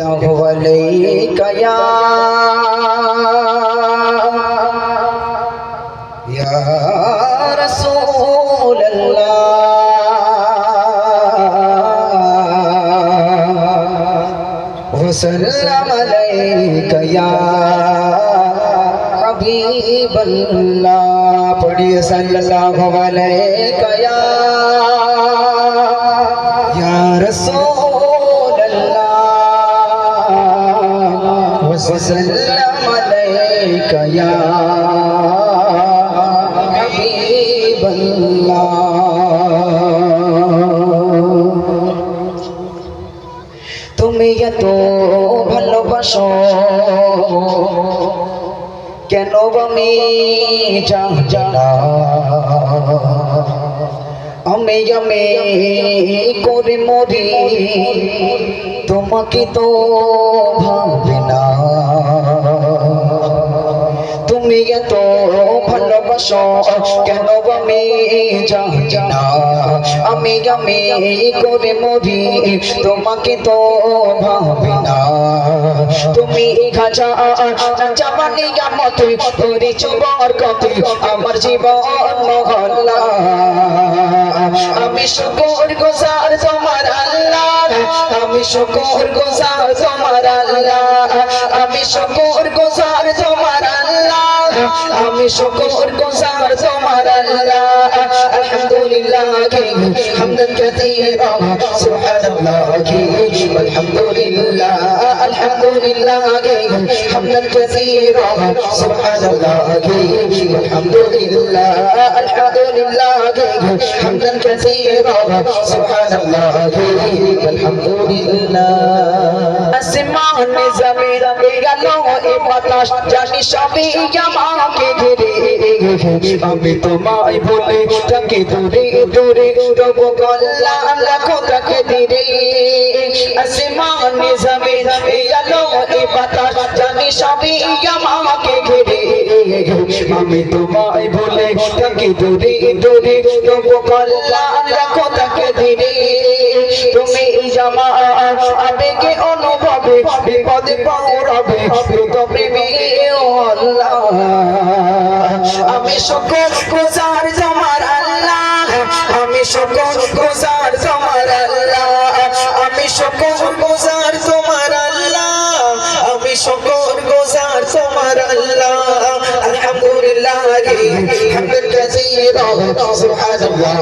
الله عليك يا رسول الله وسلم عليك يا حبيب الله پڑھیے صلی اللہ علیہ یا رسول اللہ وسلم علیک یا حبیب اللہ তুমি এত ভালোবাসো কেন আমি জানা আমি করে মরি তোমাকে তো ভাবে না তুমি এত ভালোবাসো কেন আমি জানা আমি করে মরি তোমাকে তো ভাবে না তুমি খাজা জামানি গামতে করেছো বরকত আমার জীবন মহল্লা আমি শুকর গুজার তোমার আল্লাহ আমি শুকর গুজার তোমার আল্লাহ আমি শুকর গুজার তোমার আল্লাহ আমি শুকর গুজার তোমার আল্লাহ আলহামদুলিল্লাহ হামদান কাসীরা সুবহানাল্লাহ আলহামদুলিল্লাহ আলহামদুলিল্লাহ হামদান কাসীরা সুবহানাল্লাহ আলহামদুলিল্লাহ আলহামদুলিল্লাহ হামদান কাসীরা সুবহানাল্লাহ আলহামদুলিল্লাহ আসমান জমিন গেলো এ বাতাস জানি সবই আমাকে ঘিরে আমি তোমায় বলে তাকে দূরে দূরে রব গল্লা লাখো তাকে ধীরে আসমান জমিন গেলো এ বাতাস জানি সবই আমাকে ঘিরে আমি তোমায় বলে তাকে দূরে দূরে রব গল্লা লাখো তাকে ধীরে তুমি জামা আবেগে অনুভবে বিপদে পড়াবে দ্রুত প্রেমে ও আল্লাহ আমি শুকর গুজার তোমার আল্লাহ আমি শুকর গুজার তোমার আল্লাহ আমি শুকর গুজার তোমার আল্লাহ আমি শুকর গুজার তোমার আল্লাহ আলহামদুলিল্লাহ হামদান কাসীরা সুবহানাল্লাহ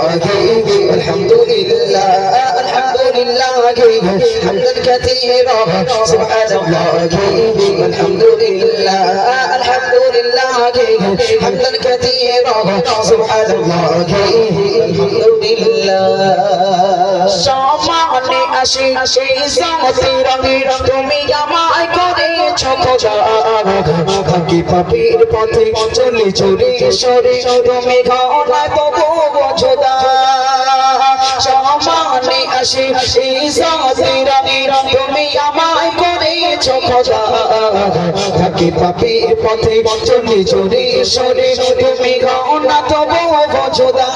আলহামদুলিল্লাহ আলহামদুলিল্লাহ হামদান কাসীরা সুবহানাল্লাহ আলহামদুলিল্লাহ আলহামদুলিল্লাহ হামদান কাসীরা সুবহানাল্লাহ আলহামদুলিল্লাহ সামানে আসি ইজ্জতের রঙে তুমি আমায় করেছো খোদা ফাঁকি পাপীর পথে চলে চলে সরে তুমি ঘনায় তবু বোঝোদা সামানে আসি ইজ্জতের রঙে তুমি আমায় করেছো খোদা ফাঁকি পাপীর পথে চলে চলে সরে তুমি ঘনায় তবু বোঝোদা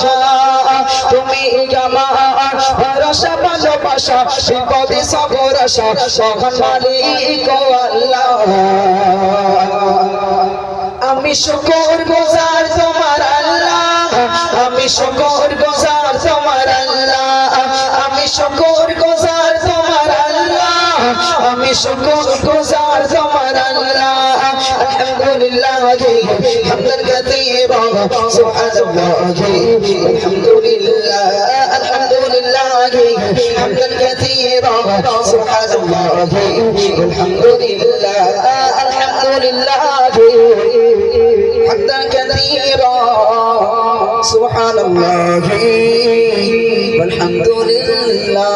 তুমি আমার ভরসা ভালোবাসা বিপদে সবর আশা সহান মালিক আল্লাহ আমি শুকর গুজার তোমার আল্লাহ আমি শুকর গুজার তোমার আল্লাহ আমি শুকর গুজার তোমার আল্লাহ আমি শুকর গুজার তোমার আল্লাহ আলহামদুলিল্লাহ হামদান কাসীরা সুবহানাল্লাহ আলহামদুলিল্লাহ আলহামদুলিল্লাহ হামদান কাসীরা সুবহানাল্লাহ আলহামদুলিল্লাহ আলহামদুলিল্লাহ হামদান কাসীরা সুবহানাল্লাহ আলহামদুলিল্লাহ